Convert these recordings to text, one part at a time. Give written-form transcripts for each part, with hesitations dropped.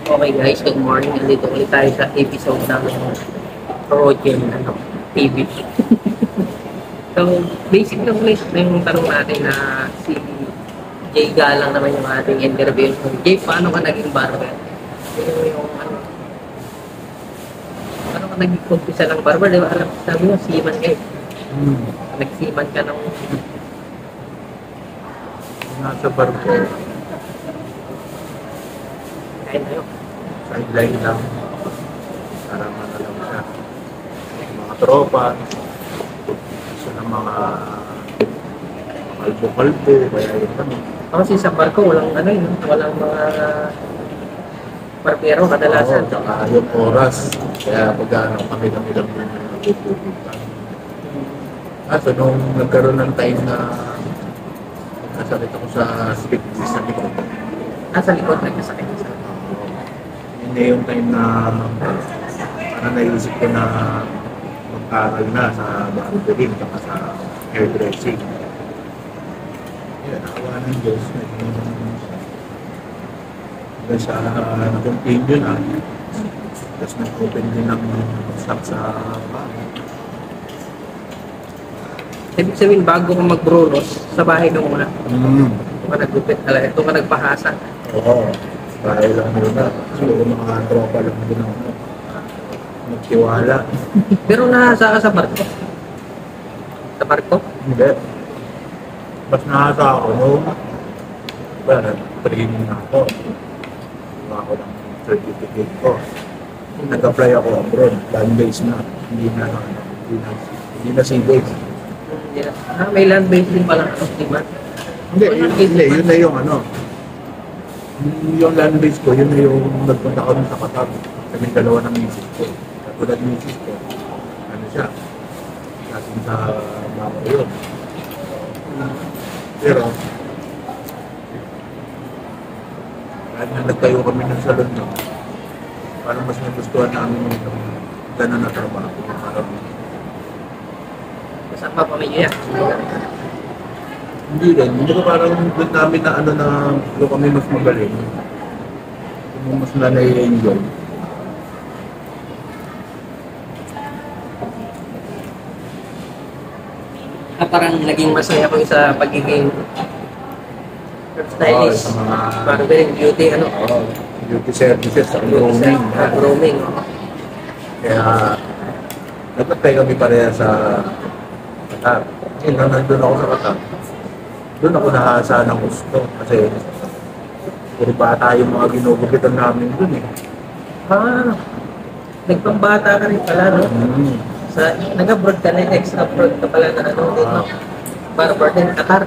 Okay guys, good morning. Nandito ulit tayo sa episode ng Roger TV. So, basic lang ulit na yung tanong natin na si Jay Galang naman yung ating interview. Jay, paano ka naging barber? Paano ka nag-umpisa ng barber? Di ba alam, sabi mo, seaman ka eh. Nag-seaman ka ng... Nasa barko, Kain na yun. sideline lang. Para lang siya. Yung mga tropa, gusto ng mga kalbo-kalbo, kaya yun kami. Kasi sa barko, walang ano yun, walang mga barbero kadalasan. Oo, tsaka yung oras. Kaya pag kami-kami lang yung nagpupunta. So nung nagkaroon ng time na nasakit ako sa stick sa likod. Sa likod nagkasakit sa Yun na yung time na parang naisip ko na mag-aral na sa barbering at sa hairdressing. Yan, nakawa ng Diyos. Hanggang sa na-continue na. Tapos nag-open din ng shop sa bahay. Ibig sabihin, bago ka mag-brolos, sa bahay nung una, ito ka naglupit talaga, ito ka nagpahasa. Oo. Bahay lang muna. Siguro mga tropa lang din ako. Magtiwala. Pero nahasa ka sa barko? Sa barko? Hindi. Mas nahasa ako noong training na ako. Kuha ako ng certificate ko. Nag-apply ako abroad. Land-based na. Hindi na sea-based. Yeah. May land-based din pala ano, di ba? Hindi. Yun na yung ano. Yung land-based ko, yun na yung nagpunta ko sa Qatar. Kami dalawa ng misis ko. Katulad misis ko. Ano siya? Kasing sa bako yun. Pero, kahit na nagtayo kami ng salon no, parang mas nagustuhan namin yung gano'n na trabaho. Parang, Kasama pamilya. hindi rin. Hindi ko parang doon namin na ano na doon kami mas magaling. Yung mas na nai-enjoy. Parang naging masaya ko sa pagiging stylist, sa mga barbering, beauty, ano? beauty services sa Beauty grooming. sa grooming. Kaya, nagpatay kami pareha sa Qatar. Nung nandun ako sa Qatar, doon ako nahasa ng gusto. Kasi, puro bata yung mga ginugupitan namin doon eh. Nagpambata ka rin pala, no? Nag-abroad ka na, ex-abroad ka pala na ano, dito. Barber din, Qatar.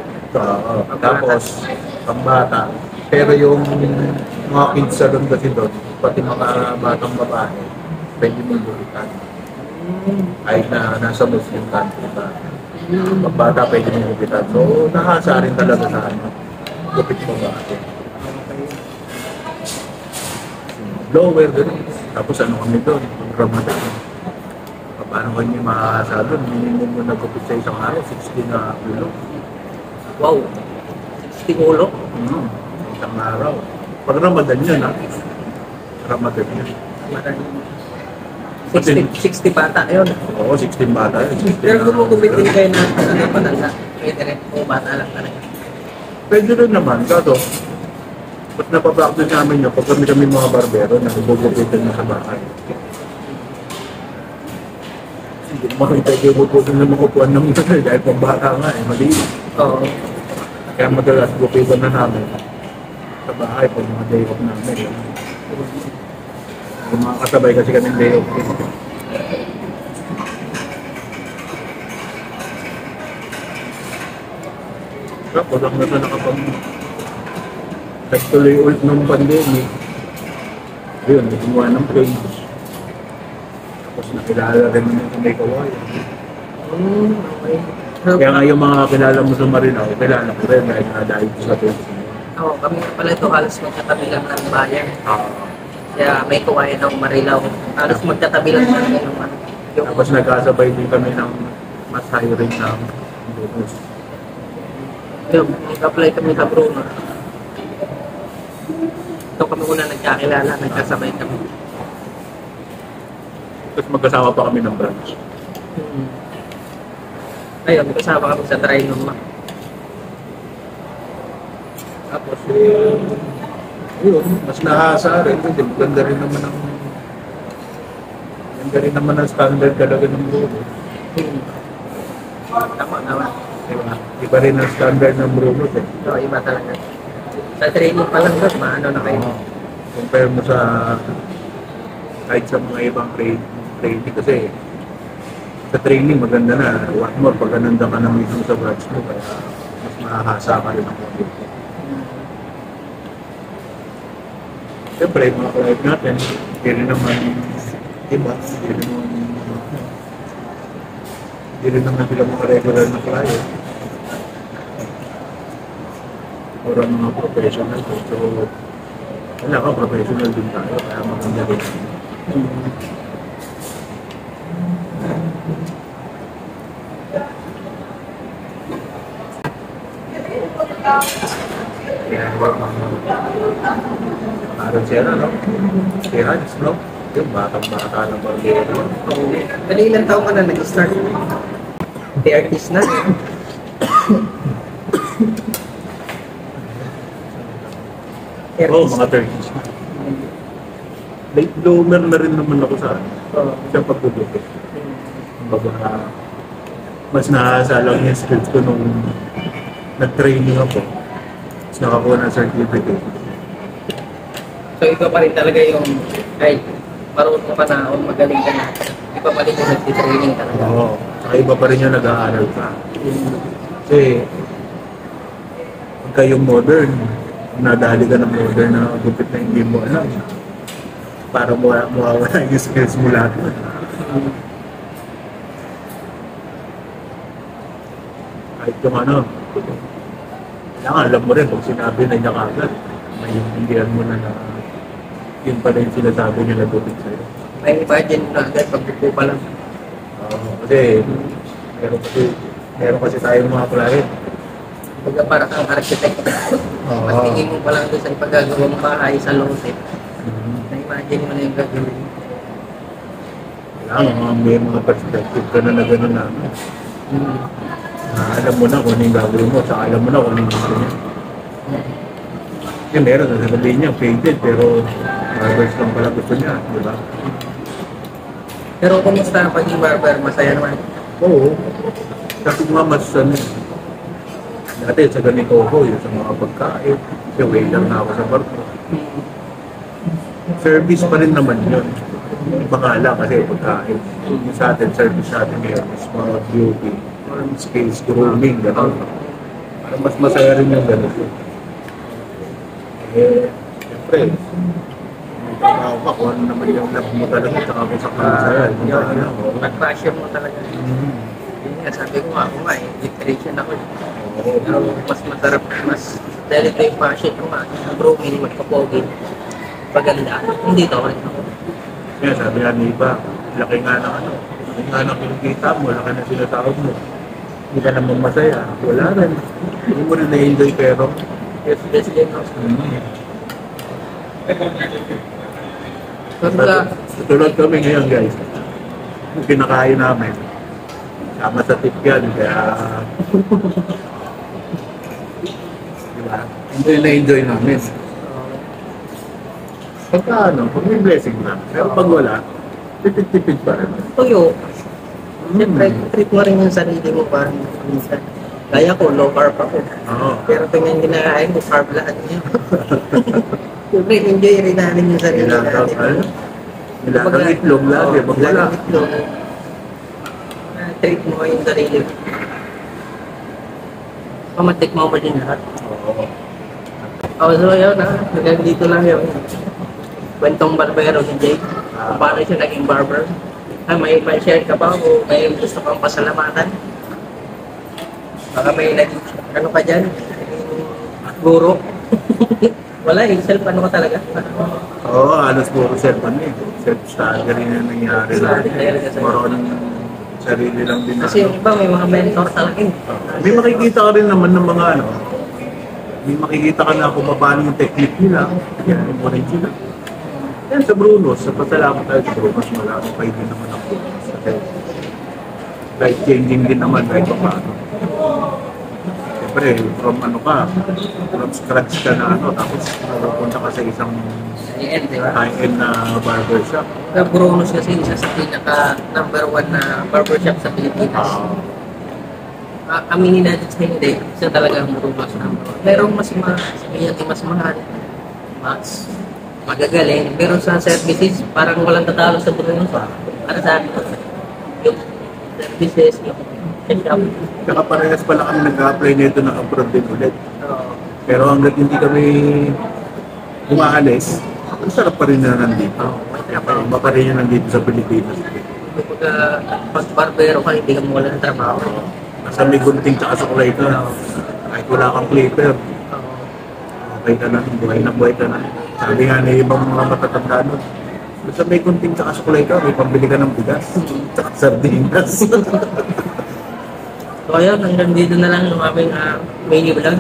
Tapos, pambata. Pero yung mga kids sa doon kasi doon, pati mga batang babae, pwede mong gupitan. Kahit na nasa Muslim country pa. Pagbata pwede mong gupitan. So, nahasa rin talaga sa ano. Gupit mo ba ate? Blower doon. Tapos ano kami doon? Ramadan. Paano kanya makakasa doon? Minimum mo nagupit sa isang araw, 16 na ulo. Wow! 60 ulo? Isang araw. Pag Ramadan yun ha? Ramadan yun. 60 bata yun. Oo, 16 bata yun. 16 Pero gumugupit din kayo na ano palala. Pwede rin kung bata lang talaga. Pwede rin naman. Kaso, ba't napapractice namin yun? Pag kami mga barbero, nagbubugupitan na sa bahay. Hindi mo makita yung bubugupitan na makupuan ng mga dahil pang bata nga eh, mali. Oo. Kaya madalas gupitan na namin sa bahay pag mga day off namin. Yung mga kasabay kasi kami day off. Tapos ang nasa nakapag nagtuloy ulit ng pandemic. Ayun, gumawa ng page. Tapos nakilala rin naman kung may kawayan. Okay. Kaya nga yung mga kilala mo sa Marinao, kilala ko rin dahil sa page. Oo, kami nga pala ito halos magkatabi lang ng bayan. Kaya may kawayan ng Marilao. Halos magkatabi lang siya ng ano. Tapos nagkasabay din kami ng mas hiring na bonus. Yung nag-apply kami sa Bruno. Ito kami una nagkakilala, nagkasabay kami. Tapos magkasama pa kami ng branch. Ayun, kasama kami sa Trinoma. Tapos yun, mas nahasa rin. Kasi ganda rin naman ang standard talaga ng Bruno. Tama. Diba? Iba rin ang standard ng Bruno. So, iba talaga. Sa training pa lang doon, maano na kayo. Compare mo sa kahit sa mga ibang training kasi sa training maganda na. What more, pag gananda ka na mismo sa branch mo, kaya mas mahahasa ka rin ang model. Siyempre, mga client natin, hindi rin naman iba, hindi rin naman sila mga regular na client. Or ang mga professional. So, wala ka, professional din tayo, kaya maganda rin. Parang siya na, no? Si Hans, no? Yung batang-bata ng barbero. Bali, ilang taon ka na nag-start? The artist na. Oo, mga 30s na. Late bloomer na rin naman ako sa pagbubuti. Kumbaga, mas nakasalang yung skills ko nung nag-training ako. Tapos nakakuha ng certificate. So, ikaw pa rin talaga yung, ay, marunong ka na o magaling ka na. Iba pa rin yung nag-training talaga. Oo. Saka iba pa rin yung nag-aaral ka. Kasi, pagka yung modern, nadali ka ng modern na gupit na hindi mo alam. Para mawawala yung skills mo lahat. Kahit yung ano, kailangan alam mo rin kung sinabi na niya kagad. May hindihan mo na yun pa rin sinasabi niya na gupit sa'yo. May imagine na agad pagbuko pa lang. Kasi meron kasi tayong mga client. Pagka para kang architect, magtingin mo pa lang doon sa ipagagawa ng bahay sa lote. Na-imagine mo na yung gagawin. Kailangan may mga perspective ka na gano'n na. Alam mo na kung ano yung gagawin mo, saka alam mo na kung ano yung gusto niya. Kasi meron na sabihin niya, painted, pero barbers lang pala gusto niya, di ba? Pero kumusta ang pagiging barber? Masaya naman. Oo. Kasi nga mas dati sa ganito ako, yung sa mga pagkain, kasi waiter na ako sa barko. Service pa rin naman yun. Iba nga lang kasi pagkain. Yung sa atin, service natin ngayon is mga beauty, skills, grooming, gano'n. Parang mas masaya rin yung gano'n. Siyempre, trabaho ka kung ano naman yung love mo talaga, tsaka kung sa masaya. Nag-passion mo talaga. Yun nga, sabi ko nga, ako nga electrician ako. Pero mas masarap, dahil ito yung passion ko nga, grooming, magpapogi, paganda. Hindi to rin ako. Kaya sabi nga ni iba, laki nga ng kinikita mo, laki na sinatawag mo. Hindi ka naman masaya, wala rin. Hindi mo rin na-enjoy pero. Yes, best din ako. Tulad kami ngayon guys, yung kinakain namin, sama sa tip yan, kaya diba? Enjoy namin. Pagka pag may blessing na, pero pag wala, tipid-tipid pa rin. Tuyo. Siyempre, treat mo rin yung sarili mo parang minsan. Kaya ko, low carb ako. Pero tingnan yung kinakain ko, carb lahat niya. Siyempre, enjoy rin natin yung sarili natin. Nilagang itlog lagi, pag wala. Itlog. Treat mo yung sarili mo. Pamatik mo pa din lahat. So yun hanggang dito lang yun. Kwentong barbero ni Jake. Kung paano siya naging barber. May share ka ba o may gusto kang pasalamatan? Baka may ano ka dyan? Guro? Wala self ano ka talaga? Halos puro self self-study rin yung nangyari lang. Moro ng sarili lang din. Kasi yung iba may mga mentor talaga. May makikita ka rin naman ng mga may makikita ka na kung paano yung technique nila. Yan, mo rin sila. Yan sa Brunos, sa pasalamat tayo sa Brunos, wala akong kayo din naman ako. Kasi life-changing din naman kahit paano. Siyempre, from ano ka, from scratch ka na ano, tapos pupunta ka sa isang High-end, di ba? high-end na barbershop. Pero Brunos kasi isa sa pinaka number 1 na barbershop sa Pilipinas. Aminin natin sa hindi, isa talaga ang Brunos number 1. Pero mas mas mahal, mas magagaling. Pero sa services, parang walang tatalo sa Brunos. Para sa akin, yung services, yung shop. Saka parehas pala kami nag-apply nito ng abroad din ulit. Pero hanggat hindi kami umaalis, ang sarap pa rin na nandito. Baka rin yung nandito sa Pilipinas. Pag barbero ka, hindi ka mawala ng trabaho. Nasa may gunting tsaka suklay ka. Kahit wala kang clipper, okay ka na, buhay ka na. Sabi nga na ibang mga matatanda nun, basta may gunting tsaka suklay ka, may pambili ka ng bigas, tsaka sardinas. So ayun, hanggang dito na lang yung aming mini vlog.